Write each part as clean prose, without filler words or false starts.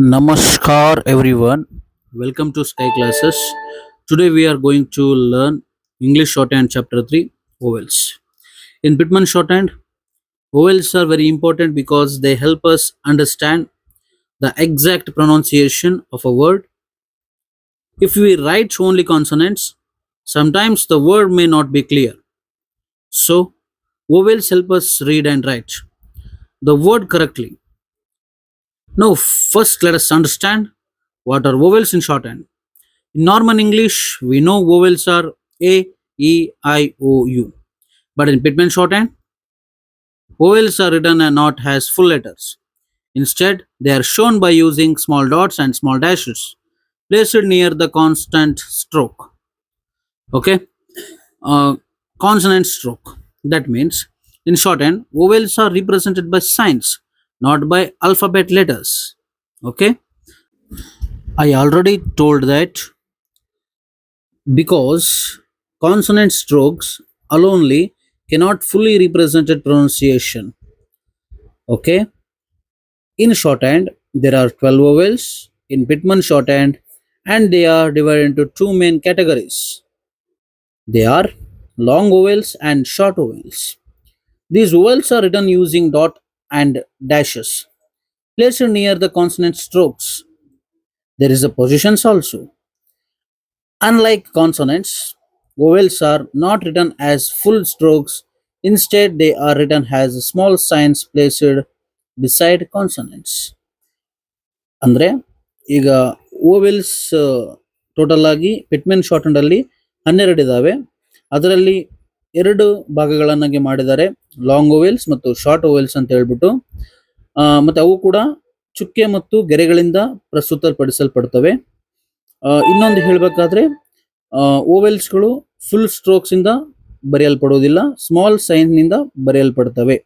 Namaskar everyone. Welcome to Sky Classes. Today we are going to learn English Shorthand Chapter 3 Vowels. In Pitman Shorthand, vowels are very important because they help us understand the exact pronunciation of a word. If we write only consonants, sometimes the word may not be clear. So, vowels help us read and write the word correctly. Now, first let us understand what are vowels in shorthand. In normal English, we know vowels are A, E, I, O, U. But in Pitman shorthand, vowels are written and not as full letters. Instead, they are shown by using small dots and small dashes placed near the consonant stroke. Okay, uh, consonant stroke. That means in shorthand, vowels are represented by signs, not by alphabet letters. Okay, I already told that because consonant strokes alone cannot fully represent a pronunciation. Okay, in shorthand there are 12 vowels in Pitman shorthand, and they are divided into two main categories. They are long vowels and short vowels. These vowels are written using dot and dashes placed near the consonant strokes. There is a positions also. Unlike consonants, vowels are not written as full strokes. Instead, they are written as small signs placed beside consonants. ಅಂದ್ರೆ ಈಗ vowels total ಆಗಿ ಪಿಟ್ಮೆನ್ short ಅಲ್ಲಿ 12 ಇದಾವೆ. ಅದರಲ್ಲಿ ಎರಡು ಭಾಗಗಳನ್ನಾಗಿ ಮಾಡಿದ್ದಾರೆ, long vowels ಮತ್ತು short vowels ಅಂತ ಹೇಳ್ಬಿಟ್ಟು. ಮತ್ತೆ ಅವು ಕೂಡ ಚುಕ್ಕೆ ಮತ್ತು ಗೆರೆಗಳಿಂದ ಪ್ರಸ್ತುತಪಡಿಸಲ್ಪಡ್ತವೆ. ಇನ್ನೊಂದು ಹೇಳಬೇಕಾದ್ರೆ ಓವೆಲ್ಸ್ಗಳು ಫುಲ್ ಸ್ಟ್ರೋಕ್ಸ್ ಇಂದ ಬರೆಯಲ್ಪಡುವುದಿಲ್ಲ, ಸ್ಮಾಲ್ ಸೈನ್ ನಿಂದ ಬರೆಯಲ್ಪಡ್ತವೆ.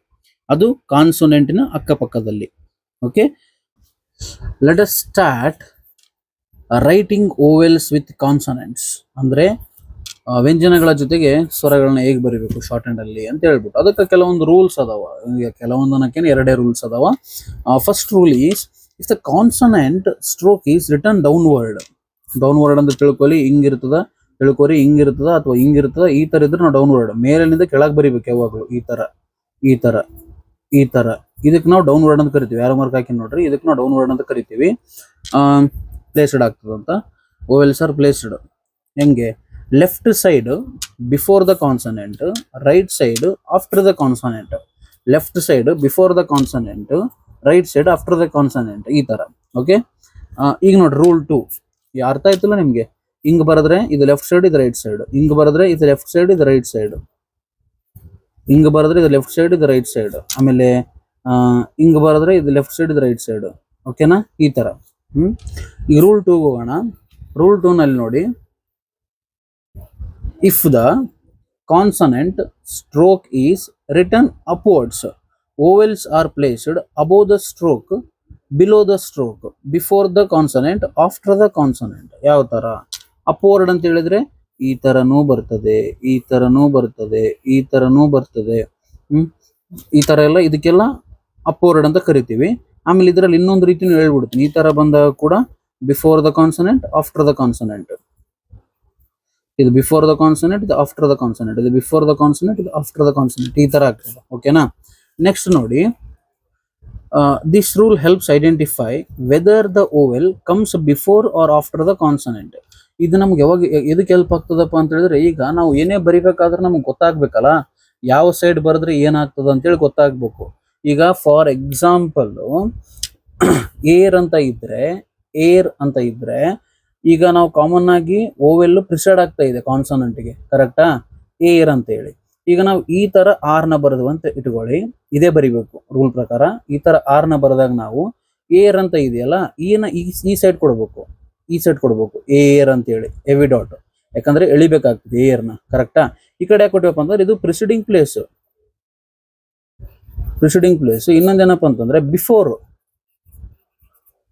ಅದು ಕಾನ್ಸೋನೆಂಟಿನ ಅಕ್ಕಪಕ್ಕದಲ್ಲಿ. Okay, let us start writing vowels with consonants. ಅಂದ್ರೆ ವ್ಯಂಜನಗಳ ಜೊತೆಗೆ ಸ್ವರಗಳನ್ನ ಹೇಗೆ ಬರೀಬೇಕು ಶಾರ್ಟ್ ಹ್ಯಾಂಡ್ ಅಲ್ಲಿ ಅಂತ ಹೇಳ್ಬಿಟ್ಟು. ಅದಕ್ಕೆ ಕೆಲವೊಂದು ರೂಲ್ಸ್ ಅದಾವ. ಕೆಲವೊಂದು ಅನ್ನೋಕೇನು ಎರಡೇ ರೂಲ್ಸ್ ಅದಾವ. First rule is if the consonant stroke is return downward. Downward ಅಂತ ತಿಳ್ಕೊಳ್ಳಿ, ಹಿಂಗಿರ್ತದ ತಿಳ್ಕೊರಿ, ಹಿಂಗಿರ್ತದ ಅಥವಾ ಹಿಂಗಿರ್ತದ, ಈ ತರ ಇದ್ರೆ ನಾವು ಡೌನ್ವರ್ಡ್, ಮೇಲಿನಿಂದ ಕೆಳಗೆ ಬರಿಬೇಕು ಯಾವಾಗಲೂ. ಈ ತರ ಈ ತರ ಈ ತರ ಇದಕ್ಕೆ ನಾವು ಡೌನ್ವರ್ಡ್ ಅಂತ ಕರಿತೀವಿ. ಯಾರೋ ಮಾರ್ಕ್ ಹಾಕಿ ನೋಡ್ರಿ, ಇದಕ್ಕೆ ನಾವು ಡೌನ್ವರ್ಡ್ ಅಂತ ಕರಿತೀವಿ. ಪ್ಲೇಸ್ಡ್ ಆಗ್ತದಂತ. ಓವೆಲ್ಸ್ ಆರ್ ಪ್ಲೇಸ್ಡ್ ಹೆಂಗೆ? Left side before the consonant, right side after the consonant. Left side before the consonant, right side after the consonant, ಈ ತರ. ಓಕೆ, ಈಗ ನೋಡ್ರಿ ರೂಲ್ 2 ಅರ್ಥ ಆಯ್ತಲ್ಲ ನಿಮ್ಗೆ? ಹಿಂಗ್ ಬರೆದ್ರೆ ಇದು ಲೆಫ್ಟ್ ಸೈಡ್, ಇದು ರೈಟ್ ಸೈಡ್. ಹಿಂಗ್ ಬರೆದ್ರೆ ಇದು ಲೆಫ್ಟ್ ಸೈಡ್, ಇದು ರೈಟ್ ಸೈಡ್. ಹಿಂಗ್ ಬರೆದ್ರೆ ಇದು ಲೆಫ್ಟ್ ಸೈಡ್, ಇದು ರೈಟ್ ಸೈಡ್. ಆಮೇಲೆ ಹಿಂಗ್ ಬರೆದ್ರೆ ಇದು ಲೆಫ್ಟ್ ಸೈಡ್, ಇದು ರೈಟ್ ಸೈಡ್. ಓಕೆನಾ? ಈ ತರ. ಈಗ ರೂಲ್ 2 ಹೋಗೋಣ. ರೂಲ್ 2 ನಲ್ಲಿ ನೋಡಿ, if the consonant stroke is return upwards, vowels R placed above the stroke, below the stroke, before the consonant, after the consonant. ಯಾವ ತರ? ಅಪ್ವರ್ಡ್ ಅಂತ ಹೇಳಿದ್ರೆ ಈ ತರನೂ ಬರ್ತದೆ, ಈ ತರನೂ ಬರ್ತದೆ, ಈ ತರನೂ ಬರ್ತದೆ. ಈ ತರ ಎಲ್ಲ, ಇದಕ್ಕೆಲ್ಲ ಅಪ್ವರ್ಡ್ ಅಂತ ಕರಿತೀವಿ. ಆಮೇಲೆ ಇದರಲ್ಲಿ ಇನ್ನೊಂದು ರೀತಿನೂ ಹೇಳ್ಬಿಡ್ತೀನಿ. ಈ ತರ ಬಂದಾಗ ಕೂಡ before the consonant, after the consonant. ಇದು ಬಿಫೋರ್ ದ ಕಾನ್ಸನೆಂಟ್, ಇದು ಆಫ್ಟರ್ ದ ಕಾನ್ಸನೆಂಟ್, ಇದು ಬಿಫೋರ್ ದ ಕಾನ್ಸನೆಂಟ್, ಇದು ಆಫ್ಟರ್ ದ ಕಾನ್ಸನೆಂಟ್, ಈ ತರ ಆಗ್ತದೆ. ಓಕೆನಾ? ನೆಕ್ಸ್ಟ್ ನೋಡಿ, this rule helps identify whether the vowel comes before or after the consonant. ಇದು ನಮ್ಗೆ ಯಾವಾಗ ಎದಕ್ಕೆ ಹೆಲ್ಪ್ ಆಗ್ತದಪ್ಪ ಅಂತ ಹೇಳಿದ್ರೆ, ಈಗ ನಾವು ಏನೇ ಬರಿಬೇಕಾದ್ರೆ ನಮ್ಗೆ ಗೊತ್ತಾಗ್ಬೇಕಲ್ಲ, ಯಾವ ಸೈಡ್ ಬರೆದ್ರೆ ಏನಾಗ್ತದ ಅಂತೇಳಿ ಗೊತ್ತಾಗ್ಬೇಕು. ಈಗ ಫಾರ್ ಎಕ್ಸಾಂಪಲ್ ಏರ್ ಅಂತ ಇದ್ರೆ, ಏರ್ ಅಂತ ಇದ್ರೆ, ಈಗ ನಾವು ಕಾಮನ್ ಆಗಿ ಓವೆಲ್ ಪ್ರಿಸೈಡ್ ಆಗ್ತಾ ಇದೆ ಕಾನ್ಸನೆಂಟ್ಗೆ, ಕರೆಕ್ಟಾ? ಏರ್ ಅಂತ ಹೇಳಿ. ಈಗ ನಾವು ಈ ತರ ಆರ್ ನ ಬರೆದು ಅಂತ ಇಟ್ಕೊಳ್ಳಿ, ಇದೇ ಬರಿಬೇಕು ರೂಲ್ ಪ್ರಕಾರ. ಈ ತರ ಆರ್ ನ ಬರೆದಾಗ ನಾವು ಏರ್ ಅಂತ ಇದೆಯಲ್ಲ, ಈ ಸೈಡ್ ಕೊಡ್ಬೇಕು, ಈ ಸೈಡ್ ಕೊಡ್ಬೇಕು ಏರ್ ಅಂತ ಹೇಳಿ, ಹೆವಿ ಡಾಟ್. ಯಾಕಂದ್ರೆ ಎಳಿಬೇಕಾಗ್ತದೆ ಏರ್ನ, ಕರೆಕ್ಟಾ? ಈ ಕಡೆ ಯಾಕೆ ಕೊಟ್ಟಿವಪ್ಪ ಅಂದ್ರೆ ಇದು ಪ್ರಿಸಿಡಿಂಗ್ ಪ್ಲೇಸ್. Preceding place. ಇನ್ನೊಂದೇನಪ್ಪ ಅಂತಂದ್ರೆ ಬಿಫೋರ್,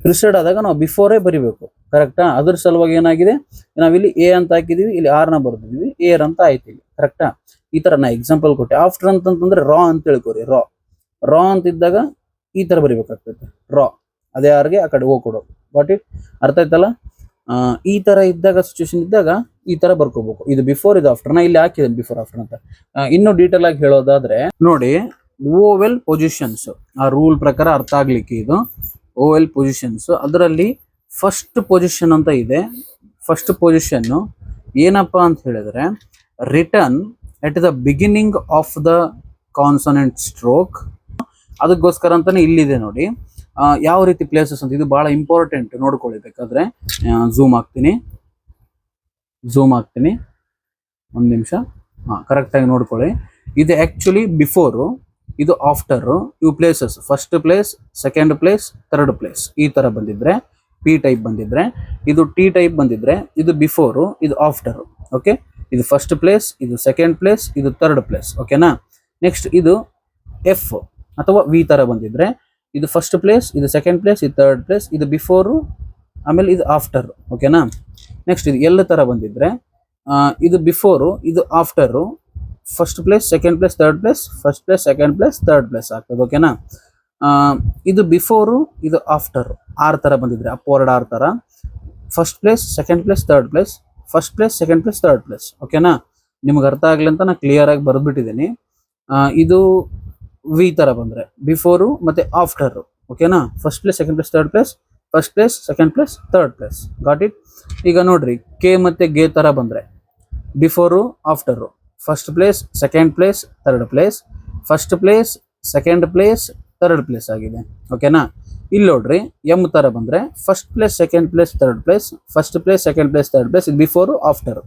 ಪ್ರಿಸೈಡ್ ಆದಾಗ ನಾವು ಬಿಫೋರೇ ಬರಿಬೇಕು, ಕರೆಕ್ಟಾ? ಅದ್ರ ಸಲುವಾಗಿ ಏನಾಗಿದೆ, ನಾವಿಲ್ಲಿ ಎ ಅಂತ ಹಾಕಿದೀವಿ, ಇಲ್ಲಿ ಆರ್ ನ ಬರ್ದಿದೀವಿ, ಏರ್ ಅಂತ ಆಯ್ತು ಇಲ್ಲಿ, ಕರೆಕ್ಟಾ? ಈ ತರ ನಾ ಎಕ್ಸಾಂಪಲ್ ಕೊಟ್ಟೆ. ಆಫ್ಟರ್ ಅಂತಂದ್ರೆ ರಾ ಅಂತ ಹೇಳ್ಕೊರಿ. ರಾ ಅಂತ ಇದ್ದಾಗ ಈ ತರ ಬರಿಬೇಕಾಗ್ತೈತೆ, ರಾ. ಅದೇ ಆರ್ಗೆ ಆ ಕಡೆ ಓ ಕೊಡೋದು. ವಾಟ್ ಇಟ್ ಅರ್ಥ ಆಯ್ತಲ್ಲ? ಈ ತರ ಇದ್ದಾಗ ಸಿಚುವೇಶನ್ ಇದ್ದಾಗ ಈ ತರ ಬರ್ಕೋಬೇಕು. ಇದು ಬಿಫೋರ್ ಇದು ಆಫ್ಟರ್. ನಾ ಇಲ್ಲಿ ಹಾಕಿದ್ದೇನೆ ಬಿಫೋರ್ ಆಫ್ಟರ್ ಅಂತ. ಇನ್ನು ಡೀಟೇಲ್ ಆಗಿ ಹೇಳೋದಾದ್ರೆ ನೋಡಿ, ಓವೆಲ್ ಪೊಸಿಷನ್ಸ್ ಆ ರೂಲ್ ಪ್ರಕಾರ ಅರ್ಥ ಆಗ್ಲಿಕ್ಕೆ ಇದು ಓವೆಲ್ ಪೊಸಿಷನ್ಸ್. ಅದರಲ್ಲಿ ಫಸ್ಟ್ ಪೊಸಿಷನ್ ಅಂತ ಇದೆ. ಫಸ್ಟ್ ಪೊಸಿಷನ್ ಏನಪ್ಪಾ ಅಂತ ಹೇಳಿದ್ರೆ return at the beginning of the consonant stroke. ಅದಕ್ಕೋಸ್ಕರ ಅಂತಾನೆ ಇಲ್ಲಿದೆ ನೋಡಿ ಯಾವ ರೀತಿ ಪ್ಲೇಸಸ್ ಅಂತ. ಇದು ಬಹಳ ಇಂಪಾರ್ಟೆಂಟ್ ನೋಡ್ಕೊಳ್ಬೇಕಾದ್ರೆ. ಝೂಮ್ ಆಗ್ತೀನಿ ಒಂದು ನಿಮಿಷ. ಕರೆಕ್ಟ್ ಆಗಿ ನೋಡ್ಕೊಳ್ಳಿ. ಇದು ಆಕ್ಚುಲಿ ಬಿಫೋರು, ಇದು ಆಫ್ಟರು. ಇವು places first place, second place, third place ಈ ತರ ಬಂದಿದ್ರೆ ಪಿ ಟೈಪ್ ಬಂದಿದ್ರೆ, ಇದು ಟಿ ಟೈಪ್ ಬಂದಿದ್ರೆ ಇದು ಬಿಫೋರು, ಇದು ಆಫ್ಟರು. ಓಕೆ, ಇದು ಫಸ್ಟ್ ಪ್ಲೇಸ್, ಇದು ಸೆಕೆಂಡ್ ಪ್ಲೇಸ್, ಇದು ಥರ್ಡ್ ಪ್ಲೇಸ್. ಓಕೆನಾ? ನೆಕ್ಸ್ಟ್ ಇದು ಎಫ್ ಅಥವಾ ವಿ ತರ ಬಂದಿದ್ರೆ ಇದು ಫಸ್ಟ್ ಪ್ಲೇಸ್, ಇದು ಸೆಕೆಂಡ್ ಪ್ಲೇಸ್, ಇದು ಥರ್ಡ್ ಪ್ಲೇಸ್, ಇದು ಬಿಫೋರು, ಆಮೇಲೆ ಇದು ಆಫ್ಟರ್. ಓಕೆನಾ? ನೆಕ್ಸ್ಟ್ ಇದು ಎಲ್ಲ ತರ ಬಂದಿದ್ರೆ ಇದು ಬಿಫೋರು, ಇದು after, first place, second place, third place, first place, second place, third place ಆಗ್ತದೆ. ಓಕೆನಾ? ಇದು ಬಿಫೋರು, ಇದು ಆಫ್ಟರ್ ಆರ್ ತರ ಬಂದಿದ್ರೆ ಅಪ್ವರ್ಡ್ ಆರ್ ತರ, first place, second place, third place, first place, second place, third place. ಓಕೆನಾ? ನಿಮ್ಗೆ ಅರ್ಥ ಆಗ್ಲಿ ಅಂತ ನಾನು ಕ್ಲಿಯರ್ ಆಗಿ ಬರೆದ್ಬಿಟ್ಟಿದ್ದೀನಿ. ಇದು ವಿ ತರ ಬಂದ್ರೆ ಬಿಫೋರು ಮತ್ತೆ ಆಫ್ಟರ್. ಓಕೆನಾ? First place, second place, third place, first place, second place, third place. Got it? ಈಗ ನೋಡ್ರಿ ಕೆ ಮತ್ತೆ ಗೆ ತರ ಬಂದ್ರೆ before, after, first place, second place, third place, first place, second place, third place ಆಗಿದೆ. ಓಕೆನಾ? ಇಲ್ಲಿ ನೋಡ್ರಿ ಎಂ ತರ ಬಂದ್ರೆ first place, second place, third place, first place, second place, third place, ಇದು ಬಿಫೋರು, ಆಫ್ಟರ್.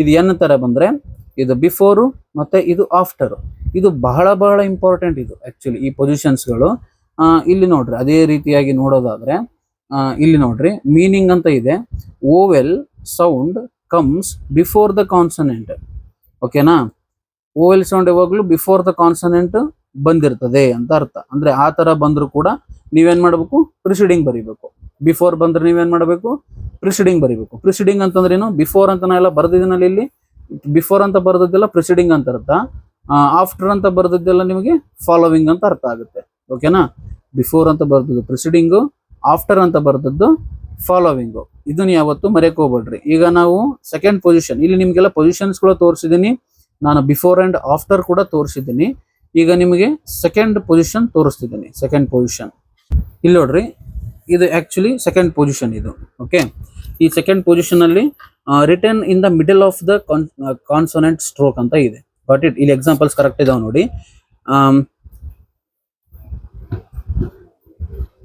ಇದು ಎನ್ ತರ ಬಂದ್ರೆ ಇದು ಬಿಫೋರು ಮತ್ತೆ ಇದು ಆಫ್ಟರ್. ಇದು ಬಹಳ ಬಹಳ ಇಂಪಾರ್ಟೆಂಟ್ ಇದು ಆಕ್ಚುಲಿ ಈ ಪೊಸಿಷನ್ಸ್ಗಳು. ಇಲ್ಲಿ ನೋಡ್ರಿ ಅದೇ ರೀತಿಯಾಗಿ ನೋಡೋದಾದ್ರೆ ಇಲ್ಲಿ ನೋಡ್ರಿ ಮೀನಿಂಗ್ ಅಂತ ಇದೆ. Vowel sound comes before the consonant. ಓಕೆನಾ? ಓವೆಲ್ ಸೌಂಡ್ ಯಾವಾಗ್ಲೂ ಬಿಫೋರ್ ದ ಕಾನ್ಸನೆಂಟ್ ಬಂದಿರ್ತದೆ ಅಂತ ಅರ್ಥ. ಅಂದ್ರೆ ಆ ತರ ಬಂದ್ರು ಕೂಡ ನೀವೇನ್ ಮಾಡ್ಬೇಕು? ಪ್ರಿಸಿಡಿಂಗ್ ಬರೀಬೇಕು. ಬಿಫೋರ್ ಬಂದ್ರೆ ನೀವೇನ್ ಮಾಡ್ಬೇಕು? ಪ್ರಿಸಿಡಿಂಗ್ ಬರೀಬೇಕು. ಪ್ರಿಸಿಡಿಂಗ್ ಅಂತಂದ್ರೆ ಏನು? ಬಿಫೋರ್ ಅಂತ ನಾ ಎಲ್ಲ ಬರ್ದಿದ್ದೀನಲ್ಲಿ ಇಲ್ಲಿ ಬಿಫೋರ್ ಅಂತ ಬರ್ದದ್ದೆಲ್ಲ ಪ್ರಿಸಿಡಿಂಗ್ ಅಂತ ಅರ್ಥ. ಆಫ್ಟರ್ ಅಂತ ಬರ್ದದ್ದೆಲ್ಲ ನಿಮಗೆ ಫಾಲೋವಿಂಗ್ ಅಂತ ಅರ್ಥ ಆಗುತ್ತೆ. ಓಕೆನಾ? ಬಿಫೋರ್ ಅಂತ ಬರ್ದದ್ದು ಪ್ರಿಸಿಡಿಂಗು, ಆಫ್ಟರ್ ಅಂತ ಬರ್ದದ್ದು ಫಾಲೋವಿಂಗು. ಇದನ್ನ ಯಾವತ್ತು ಮರೆಯಕ್ ಹೋಗ್ಬೇಡ್ರಿ. ಈಗ ನಾವು ಸೆಕೆಂಡ್ ಪೊಸಿಷನ್, ಇಲ್ಲಿ ನಿಮ್ಗೆಲ್ಲ ಪೊಸಿಷನ್ಸ್ಗಳು ತೋರಿಸಿದ್ದೀನಿ ನಾನು. ಬಿಫೋರ್ ಅಂಡ್ ಆಫ್ಟರ್ ಕೂಡ ತೋರಿಸಿದ್ದೀನಿ. ಈಗ ನಿಮಗೆ ಸೆಕೆಂಡ್ ಪೊಸಿಷನ್ ತೋರಿಸ್ತಿದ್ದೀನಿ. ಸೆಕೆಂಡ್ ಪೊಸಿಷನ್ ಇಲ್ಲಿ ನೋಡ್ರಿ, ಇದು ಆಕ್ಚುಲಿ ಸೆಕೆಂಡ್ ಪೊಸಿಷನ್ ಇದು. ಓಕೆ, ಈ ಸೆಕೆಂಡ್ ಪೊಸಿಷನ್ ಅಲ್ಲಿ return in the middle of the consonant stroke ಅಂತ ಇದೆ. ಬಟ್ ಇಟ್ ಇಲ್ಲಿ ಎಕ್ಸಾಂಪಲ್ಸ್ ಕರೆಕ್ಟ್ ಇದಾವೆ ನೋಡಿ.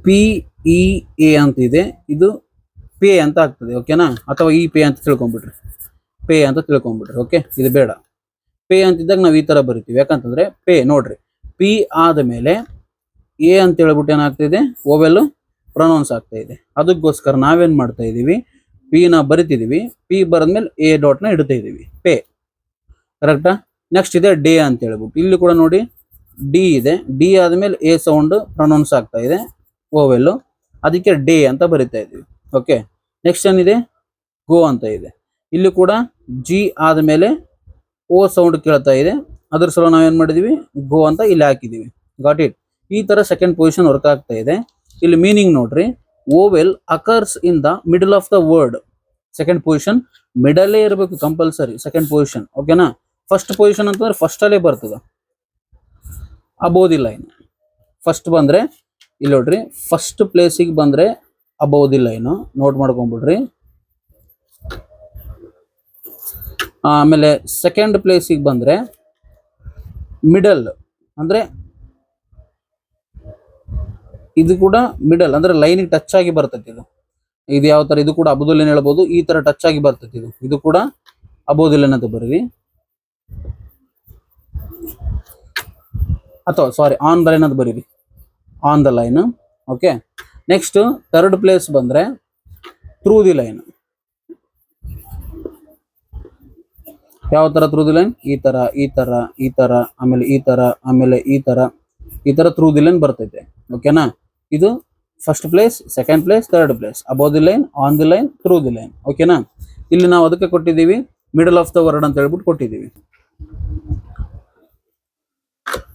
ಪಿ ಇ ಎ ಅಂತ ಇದೆ, ಇದು ಪೇ ಅಂತ ಆಗ್ತದೆ. ಓಕೆನಾ? ಅಥವಾ ಈ ಪೇ ಅಂತ ತಿಳ್ಕೊಂಡ್ಬಿಟ್ರಿ, ಪೇ ಅಂತ ತಿಳ್ಕೊಂಡ್ಬಿಟ್ರಿ. ಓಕೆ, ಇದು ಬೇಡ. ಪೇ ಅಂತಿದ್ದಾಗ ನಾವು ಈ ತರ ಬರಿತೀವಿ. ಯಾಕಂತಂದ್ರೆ ಪೇ ನೋಡ್ರಿ, ಪಿ ಆದ ಮೇಲೆ ಎ ಅಂತ ಹೇಳ್ಬಿಟ್ಟು ಏನಾಗ್ತಿದೆ? ಓವೆಲ್ ಪ್ರೊನೌನ್ಸ್ ಆಗ್ತಾ ಇದೆ. ಅದಕ್ಕೋಸ್ಕರ ನಾವೇನ್ ಮಾಡ್ತಾ ಇದೀವಿ? ಪಿ ನ ಬರಿತಿದೀವಿ. ಪಿ ಬರದ್ಮೇಲೆ ಎ ಡಾಟ್ ನ ಇಡ್ತಾ ಇದೀವಿ. ಪೇ. ಕರೆಕ್ಟಾ? ನೆಕ್ಸ್ಟ್ ಇದೆ ಡೇ ಅಂತ ಹೇಳ್ಬಿಟ್ಟು. ಇಲ್ಲಿ ಕೂಡ ನೋಡಿ ಡಿ ಇದೆ. ಡಿ ಆದ್ಮೇಲೆ ಎ ಸೌಂಡ್ ಪ್ರೊನೌನ್ಸ್ ಆಗ್ತಾ ಇದೆ ಓವೆಲ್, ಅದಕ್ಕೆ ಡೇ ಅಂತ ಬರಿತಾ ಇದೀವಿ. ಓಕೆ, ನೆಕ್ಸ್ಟ್ ಏನಿದೆ? ಗೋ ಅಂತ ಇದೆ. ಇಲ್ಲಿ ಕೂಡ ಜಿ ಆದ್ಮೇಲೆ ಓ ಸೌಂಡ್ ಕೇಳ್ತಾ ಇದೆ. ಅದ್ರ ಸಲ ನಾವೇನ್ ಮಾಡಿದೀವಿ? ಗೋ ಅಂತ ಇಲ್ಲಿ ಹಾಕಿದೀವಿ. Got it? ಈ ತರ ಸೆಕೆಂಡ್ ಪೊಸಿಷನ್ ವರ್ಕ್ ಆಗ್ತಾ ಇದೆ. ಇಲ್ಲಿ ಮೀನಿಂಗ್ ನೋಡ್ರಿ, vowel occurs in the middle of the word. Second position ಮಿಡಲೇ ಇರಬೇಕು ಕಂಪಲ್ಸರಿ ಸೆಕೆಂಡ್ ಪೊಸಿಷನ್. ಓಕೆನಾ? ಫಸ್ಟ್ ಪೊಸಿಷನ್ ಅಂತಂದ್ರೆ ಫಸ್ಟ್ ಅಲ್ಲೇ ಬರ್ತದ ಅಬೋವ್ ದಿ ಲೈನ್. ಫಸ್ಟ್ ಬಂದ್ರೆ ಇಲ್ಲಿ ನೋಡ್ರಿ, ಫಸ್ಟ್ ಪ್ಲೇಸಿಗೆ ಬಂದ್ರೆ ಅಬೋವ್ ದಿ ಲೈನ್ ನೋಟ್ ಮಾಡ್ಕೊಂಡ್ಬಿಡ್ರಿ. ಆಮೇಲೆ ಸೆಕೆಂಡ್ ಪ್ಲೇಸಿಗೆ ಬಂದ್ರೆ ಮಿಡಲ್ ಅಂದ್ರೆ ಇದು ಕೂಡ ಮಿಡಲ್ ಅಂದ್ರೆ ಲೈನಿಗೆ ಟಚ್ ಆಗಿ ಬರ್ತೈತಿ. ಇದು ಯಾವ ತರ? ಇದು ಕೂಡ ಅಬೋವ್ ದಿ ಲೈನ್ ಹೇಳ್ಬೋದು. ಈ ತರ ಟಚ್ ಆಗಿ ಬರ್ತೈತಿ. ಇದು ಕೂಡ ಅಬೋವ್ ದಿ ಲೈನ್ ಅಂತ ಬರೀರಿ, ಅಥವಾ ಸಾರಿ ಆನ್ ದ ಲೈನ್ ಅಂತ ಬರೀರಿ, on the line. Okay, next third place ಬಂದ್ರೆ ಥ್ರೂ ದಿ ಲೈನ್. ಯಾವ ತರ ಥ್ರೂ ದಿ ಲೈನ್? ಈ ತರ, ಈ ತರ, ಈ ತರ, ಆಮೇಲೆ ಈ ತರ, ಆಮೇಲೆ ಈ ತರ, ಈ ತರ ಥ್ರೂ ದಿ ಲೈನ್ ಬರ್ತೈತೆ. ಓಕೆನಾ? ಇದು first place, second place, third place, above the line, on the line, through the line. ಓಕೆನಾ? ಇಲ್ಲಿ ನಾವು ಅದಕ್ಕೆ ಕೊಟ್ಟಿದ್ದೀವಿ ಮಿಡಲ್ ಆಫ್ ದ ವರ್ಡ್ ಅಂತ ಹೇಳ್ಬಿಟ್ಟು ಕೊಟ್ಟಿದ್ದೀವಿ.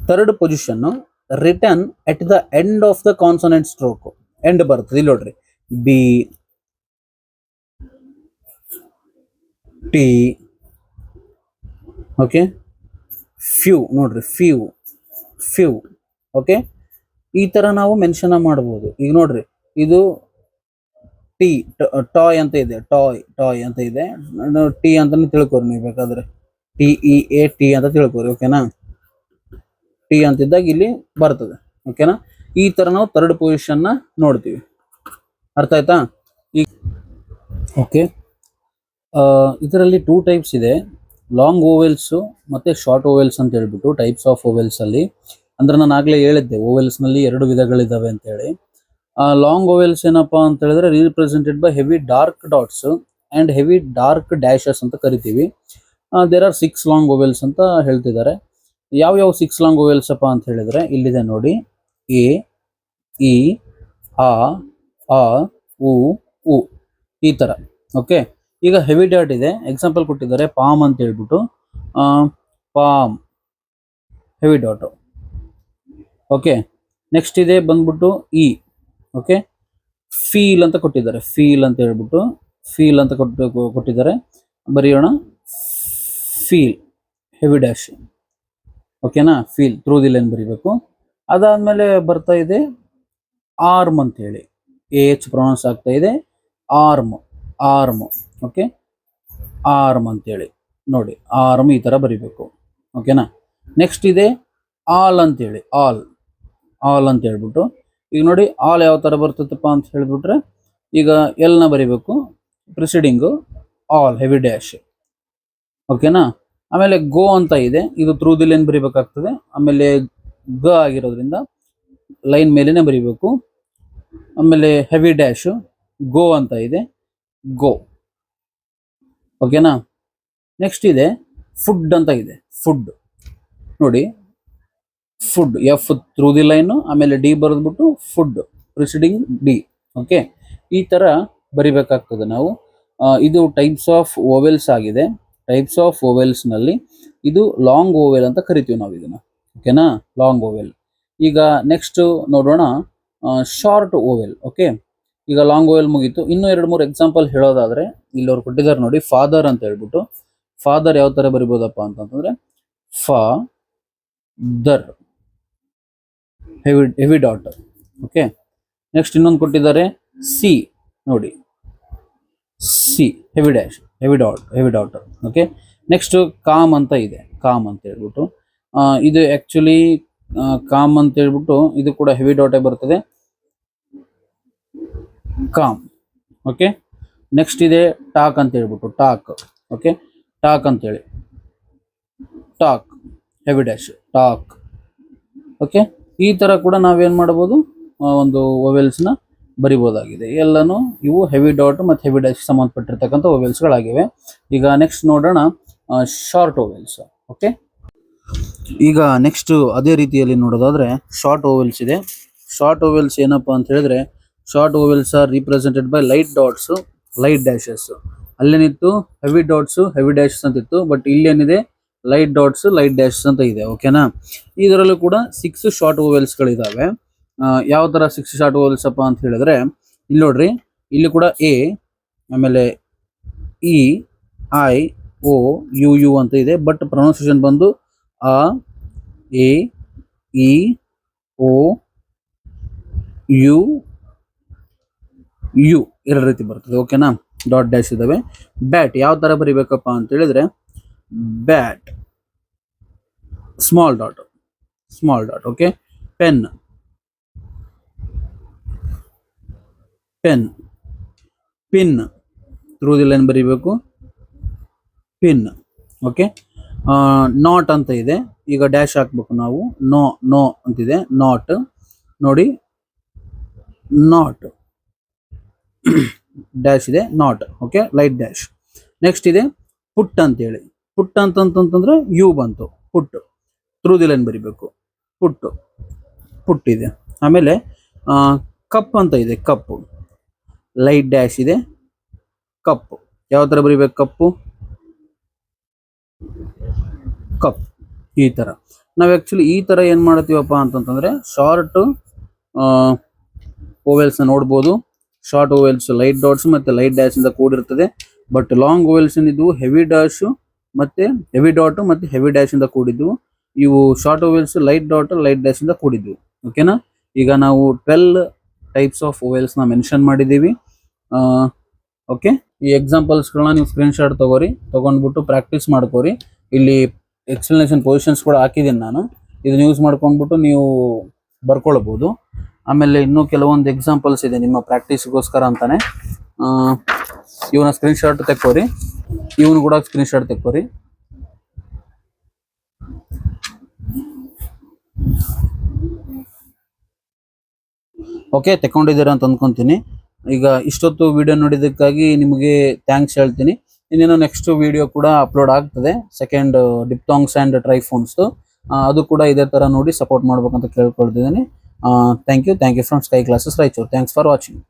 Third position return at the end of the consonant stroke. End ಬರ್ತದೆ. ಇಲ್ಲಿ ನೋಡ್ರಿ, ಬಿ ಟಿ, ಓಕೆ, ಫ್ಯೂ ನೋಡ್ರಿ, ಫ್ಯೂ ಓಕೆ. ಈ ತರ ನಾವು ಮೆನ್ಷನ್ ಮಾಡ್ಬೋದು. ಈಗ ನೋಡ್ರಿ, ಇದು ಟಿ, ಟಾಯ್ ಅಂತ ಇದೆ, ಟಾಯ್ ಅಂತ ಇದೆ, ಟಿ ಅಂತಾನೆ ತಿಳ್ಕೊರಿ ನೀವು ಬೇಕಾದ್ರೆ, TEA ಅಂತ ತಿಳ್ಕೊರಿ. ಓಕೆನಾ, ಟಿ ಅಂತಿದ್ದಾಗ ಇಲ್ಲಿ ಬರ್ತದೆ. ಓಕೆನಾ, ಈ ತರ ನಾವು ಥರ್ಡ್ ಪೊಸಿಷನ್ ನ ನೋಡ್ತೀವಿ. ಅರ್ಥ ಆಯ್ತಾ? ಈಗ ಓಕೆ, ಇದರಲ್ಲಿ 2 ಟೈಪ್ಸ್ ಇದೆ, ಲಾಂಗ್ ಓವೆಲ್ಸ್ ಮತ್ತೆ ಶಾರ್ಟ್ ಓವೆಲ್ಸ್ ಅಂತ ಹೇಳ್ಬಿಟ್ಟು ಟೈಪ್ಸ್ ಆಫ್ ಓವೆಲ್ಸ್ ಅಲ್ಲಿ. ಅಂದ್ರೆ ನಾನು ಆಗ್ಲೇ ಹೇಳಿದ್ದೆ ಓವೆಲ್ಸ್ ನಲ್ಲಿ 2 ವಿಧಗಳಿದಾವೆ ಅಂತ ಹೇಳಿ. ಲಾಂಗ್ ಓವೆಲ್ಸ್ ಏನಪ್ಪಾ ಅಂತ ಹೇಳಿದ್ರೆ represented by heavy dark dots and heavy dark dashes ಅಂತ ಕರಿತೀವಿ. ದೇರ್ ಆರ್ 6 ಲಾಂಗ್ ಓವೆಲ್ಸ್ ಅಂತ ಹೇಳ್ತಿದ್ದಾರೆ. ಯಾವ 6 ಲಾಂಗ್ ಓವೆಲ್ಸ್ ಅಪ್ಪ ಅಂತ ಹೇಳಿದ್ರೆ ಇಲ್ಲಿದೆ ನೋಡಿ, ಎ, ಇ, ಆ, ಉ ಈ ತರ. ಓಕೆ, ಈಗ ಹೆವಿ ಡಾಟ್ ಇದೆ, ಎಕ್ಸಾಂಪಲ್ ಕೊಟ್ಟಿದ್ದಾರೆ ಪಾಮ್ ಅಂತ ಹೇಳ್ಬಿಟ್ಟು, palm heavy dot. Okay, next ಇದೆ ಬಂದ್ಬಿಟ್ಟು ಇ. ಓಕೆ, ಫೀಲ್ ಅಂತ ಕೊಟ್ಟಿದ್ದಾರೆ, ಫೀಲ್ ಅಂತ ಹೇಳ್ಬಿಟ್ಟು, ಫೀಲ್ ಅಂತ ಕೊಟ್ಟಿದ್ದಾರೆ, ಬರೆಯೋಣ ಫೀಲ್ ಹೆವಿ ಡ್ಯಾಶ್. ಓಕೆನಾ, ಫೀಲ್ ಥ್ರೂ ದಿ ಲೈನ್ ಬರಿಬೇಕು. ಅದಾದ್ಮೇಲೆ ಬರ್ತಾ ಇದೆ ಆರ್ಮ್ ಅಂತ ಹೇಳಿ, ಎಚ್ ಪ್ರೊನೌನ್ಸ್ ಆಗ್ತಾ ಇದೆ, ಆರ್ಮ್. ಓಕೆ, ಆರ್ಮ್ ಅಂತೇಳಿ ನೋಡಿ, ಆರ್ಮ್ ಈ ತರ ಬರಿಬೇಕು. ಓಕೆನಾ, ನೆಕ್ಸ್ಟ್ ಇದೆ ಆಲ್ ಅಂತೇಳಿ, ಆಲ್ ಅಂತ ಹೇಳ್ಬಿಟ್ಟು, ಈಗ ನೋಡಿ ಆಲ್ ಯಾವ ತರ ಬರ್ತದಪ್ಪ ಅಂತ ಹೇಳ್ಬಿಟ್ರೆ, ಈಗ ಎಲ್ ನ ಬರಿಬೇಕು, ಪ್ರಿಸಿಡಿಂಗು ಆಲ್ ಹೆವಿ ಡ್ಯಾಶ್. ಓಕೆನಾ, ಆಮೇಲೆ ಗೋ ಅಂತ ಇದೆ, ಇದು ಥ್ರೂ ದಿ ಲೈನ್ ಬರಿಬೇಕಾಗ್ತದೆ. ಆಮೇಲೆ ಗ ಆಗಿರೋದ್ರಿಂದ ಲೈನ್ ಮೇಲೇನೆ ಬರಿಬೇಕು. ಆಮೇಲೆ ಹೆವಿ ಡ್ಯಾಶ್, ಗೋ ಅಂತ ಇದೆ, ಗೋ. ಓಕೆನಾ, ನೆಕ್ಸ್ಟ್ ಇದೆ ಫುಡ್ ಅಂತ ಇದೆ, ಫುಡ್ ನೋಡಿ, food F through the line, ಆಮೇಲೆ D ಬರೆದ್ಬಿಟ್ಟು food preceding D. Okay, ಈ ತರ ಬರಿಬೇಕಾಗ್ತದೆ ನಾವು. ಇದು ಟೈಪ್ಸ್ ಆಫ್ ಓವೆಲ್ಸ್ ಆಗಿದೆ. ಟೈಪ್ಸ್ ಆಫ್ ಓವೆಲ್ಸ್ ನಲ್ಲಿ ಇದು ಲಾಂಗ್ ಓವೆಲ್ ಅಂತ ಕರಿತೀವಿ ನಾವು ಇದನ್ನ. ಓಕೆನಾ, ಲಾಂಗ್ ಓವೆಲ್. ಈಗ ನೆಕ್ಸ್ಟ್ ನೋಡೋಣ ಶಾರ್ಟ್ ಓವೆಲ್. ಓಕೆ, ಈಗ ಲಾಂಗ್ ಓವೆಲ್ ಮುಗೀತು. ಇನ್ನೂ 2-3 ಎಕ್ಸಾಂಪಲ್ ಹೇಳೋದಾದ್ರೆ ಇಲ್ಲಿ ಅವ್ರು ಕೊಟ್ಟಿದ್ದಾರೆ ನೋಡಿ, ಫಾದರ್ ಅಂತ ಹೇಳ್ಬಿಟ್ಟು. ಫಾದರ್ ಯಾವ ತರ ಬರಿಬೋದಪ್ಪ ಅಂತಂದ್ರೆ ದರ್ ಹೆವಿ ಡಾಟ್. ಓಕೆ, ನೆಕ್ಸ್ಟ್ ಇನ್ನೊಂದು ಕೊಟ್ಟಿದ್ದಾರೆ ಸಿ ನೋಡಿ, C heavy dash, heavy dot. Okay, next ಕಾಮ್ ಅಂತ ಇದೆ, ಕಾಮ್ ಅಂತ ಹೇಳ್ಬಿಟ್ಟು, ಇದು ಆಕ್ಚುಲಿ ಕಾಮ್ ಅಂತ ಹೇಳ್ಬಿಟ್ಟು ಇದು ಕೂಡ ಹೆವಿ ಡಾಟೇ ಬರ್ತದೆ, ಕಾಮ್. ಓಕೆ, ನೆಕ್ಸ್ಟ್ ಇದೆ ಟಾಕ್ ಅಂತ ಹೇಳ್ಬಿಟ್ಟು, ಟಾಕ್. ಓಕೆ, ಟಾಕ್ ಅಂತೇಳಿ, talk heavy dash, talk. Okay, ಈ ತರ ಕೂಡ ನಾವೇನ್ ಮಾಡಬಹುದು, ಒಂದು ಓವೆಲ್ಸ್ ನ ಬರಿಬಹುದಾಗಿದೆ. ಎಲ್ಲಾನು ಇವು ಹೆವಿ ಡಾಟ್ ಮತ್ತು ಹೆವಿ ಡ್ಯಾಶ್ ಸಂಬಂಧಪಟ್ಟಿರ್ತಕ್ಕಂಥ ಓವೆಲ್ಸ್ ಗಳಾಗಿವೆ. ಈಗ ನೆಕ್ಸ್ಟ್ ನೋಡೋಣ ಶಾರ್ಟ್ ಓವೆಲ್ಸ್. ಓಕೆ, ಈಗ ನೆಕ್ಸ್ಟ್ ಅದೇ ರೀತಿಯಲ್ಲಿ ನೋಡೋದಾದ್ರೆ ಶಾರ್ಟ್ ಓವೆಲ್ಸ್ ಇದೆ. ಶಾರ್ಟ್ ಓವೆಲ್ಸ್ ಏನಪ್ಪಾ ಅಂತ ಹೇಳಿದ್ರೆ, short vowels are represented by light dots, light dashes. ಅಲ್ಲೇನಿತ್ತು ಹೆವಿ ಡಾಟ್ಸ್, ಹೆವಿ ಡ್ಯಾಶಸ್ ಅಂತ ಇತ್ತು, ಬಟ್ ಇಲ್ಲೇನಿದೆ ಲೈಟ್ ಡಾಟ್ಸ್, ಲೈಟ್ ಡ್ಯಾಶಸ್ ಅಂತ ಇದೆ. ಓಕೆನಾ, ಇದರಲ್ಲೂ ಕೂಡ 6 ಶಾರ್ಟ್ ಓವೆಲ್ಸ್ ಗಳಿದಾವೆ. ಯಾವ ತರ 6 ಶಾರ್ಟ್ ಓವೆಲ್ಸ್ ಅಪ್ಪ ಅಂತ ಹೇಳಿದ್ರೆ, ಇಲ್ಲಿ ನೋಡ್ರಿ, ಇಲ್ಲಿ ಕೂಡ ಎ, ಆಮೇಲೆ ಇ, ಐ, ಓ, ಯು ಅಂತ ಇದೆ, ಬಟ್ ಪ್ರೊನೌನ್ಸಿಯೇಷನ್ ಬಂದು ಅ, ಎ, ಇ, ಓ, ಯು 2 ರೀತಿ ಬರ್ತದೆ. ಓಕೆನಾ, ಡಾಟ್ ಡ್ಯಾಶ್ ಇದಾವೆ. ಬ್ಯಾಟ್ ಯಾವ ತರ ಬರಿಬೇಕಪ್ಪ ಅಂತ ಹೇಳಿದ್ರೆ, bat small dot. Okay, pen pin through the line ಬರಿಬೇಕು, ಪಿನ್. ಓಕೆ, ನಾಟ್ ಅಂತ ಇದೆ, ಈಗ ಡ್ಯಾಶ್ ಹಾಕ್ಬೇಕು ನಾವು, ನೋ ಅಂತಿದೆ, ನಾಟ್ ನೋಡಿ, ನಾಟ್ ಡ್ಯಾಶ್ ಇದೆ, not. Okay, light dash. Next ಇದೆ ಪುಟ್ ಅಂತೇಳಿ, ಪುಟ್ ಅಂತಂತಂದ್ರೆ ಯು ಬಂತು, ಪುಟ್ ಥ್ರೂ ದಿ ಲೈನ್ ಬರಿಬೇಕು, ಪುಟ್ ಇದೆ. ಆಮೇಲೆ ಕಪ್ ಅಂತ ಇದೆ, ಕಪ್ಪು ಲೈಟ್ ಡ್ಯಾಶ್ ಇದೆ, ಕಪ್ ಯಾವ ತರ ಬರಿಬೇಕು, ಕಪ್ ಈ ತರ. ನಾವ್ ಆಕ್ಚುಲಿ ಈ ತರ ಏನ್ ಮಾಡ್ತೀವಪ್ಪ ಅಂತಂತಂದ್ರೆ, ಶಾರ್ಟ್ ಓವೆಲ್ಸ್ ನೋಡ್ಬೋದು. ಶಾರ್ಟ್ ಓವೆಲ್ಸ್ ಲೈಟ್ ಡಾಟ್ಸ್ ಮತ್ತೆ ಲೈಟ್ ಡ್ಯಾಶ್ ಇಂದ ಕೂಡಿರ್ತದೆ. ಬಟ್ ಲಾಂಗ್ ಓವೆಲ್ಸ್ ಇದು ಹೆವಿ ಡ್ಯಾಶ್ ಮತ್ತೆ ಹೆವಿ ಡಾಟ್ ಮತ್ತೆ ಹೆವಿ ಡ್ಯಾಶ್ ಇಂದ ಕೂಡಿದ್ವು. ಇವು short vowels light dot light dash ಇಂದ ಕೂಡಿದ್ವು. ಓಕೆನಾ. ಈಗ ನಾವು 12 ಟೈಪ್ಸ್ ಆಫ್ ಓವೆಲ್ಸ್ ನ ಮೆನ್ಷನ್ ಮಾಡಿದೀವಿ. ಓಕೆ, ಈ ಎಕ್ಸಾಂಪಲ್ಸ್ ಗಳನ್ನ ನೀವು ಸ್ಕ್ರೀನ್ ಶಾಟ್ ತಗೊಂಡ್ಬಿಟ್ಟು ಪ್ರಾಕ್ಟೀಸ್ ಮಾಡ್ಕೋರಿ. ಇಲ್ಲಿ ಎಕ್ಸ್ಪ್ಲನೇಷನ್ ಪೊಸಿಷನ್ಸ್ ಕೂಡ ಹಾಕಿದ್ದೀನಿ ನಾನು. ಇದನ್ನ ಯೂಸ್ ಮಾಡ್ಕೊಂಡ್ಬಿಟ್ಟು ನೀವು ಬರ್ಕೊಳ್ಬಹುದು. ಆಮೇಲೆ ಇನ್ನೂ ಕೆಲವೊಂದು ಎಕ್ಸಾಂಪಲ್ಸ್ ಇದೆ ನಿಮ್ಮ ಪ್ರಾಕ್ಟೀಸ್ಗೋಸ್ಕರ ಅಂತಾನೆ. ಇವನ ಸ್ಕ್ರೀನ್ ಶಾಟ್ ತೆಕ್ಕೋರಿ, ಇವನು ಕೂಡ ಸ್ಕ್ರೀನ್ ಶಾಟ್ ತೆಕ್ಕೋರಿ. ಓಕೆ, ತೆಕ್ಕೊಂಡಿದ್ದೀರಾ ಅಂತ ಅಂದ್ಕೊಂತೀನಿ. ಈಗ ಇಷ್ಟೊತ್ತು ವಿಡಿಯೋ ನೋಡಿದ್ದಕ್ಕಾಗಿ ನಿಮಗೆ ಥ್ಯಾಂಕ್ಸ್ ಹೇಳ್ತೀನಿ. ಇನ್ನೇನೋ ನೆಕ್ಸ್ಟ್ ವಿಡಿಯೋ ಕೂಡ ಅಪ್ಲೋಡ್ ಆಗ್ತದೆ, ಸೆಕೆಂಡ್ ಡಿಪ್ಟಾಂಗ್ಸ್ ಆ್ಯಂಡ್ ಟ್ರೈಫೋನ್ಸ್. ಅದು ಕೂಡ ಇದೇ ಥರ ನೋಡಿ ಸಪೋರ್ಟ್ ಮಾಡ್ಬೇಕಂತ ಕೇಳ್ಕೊಳ್ತಿದ್ದೀನಿ. Thank you from Sky Classes Raichur. Thanks for watching.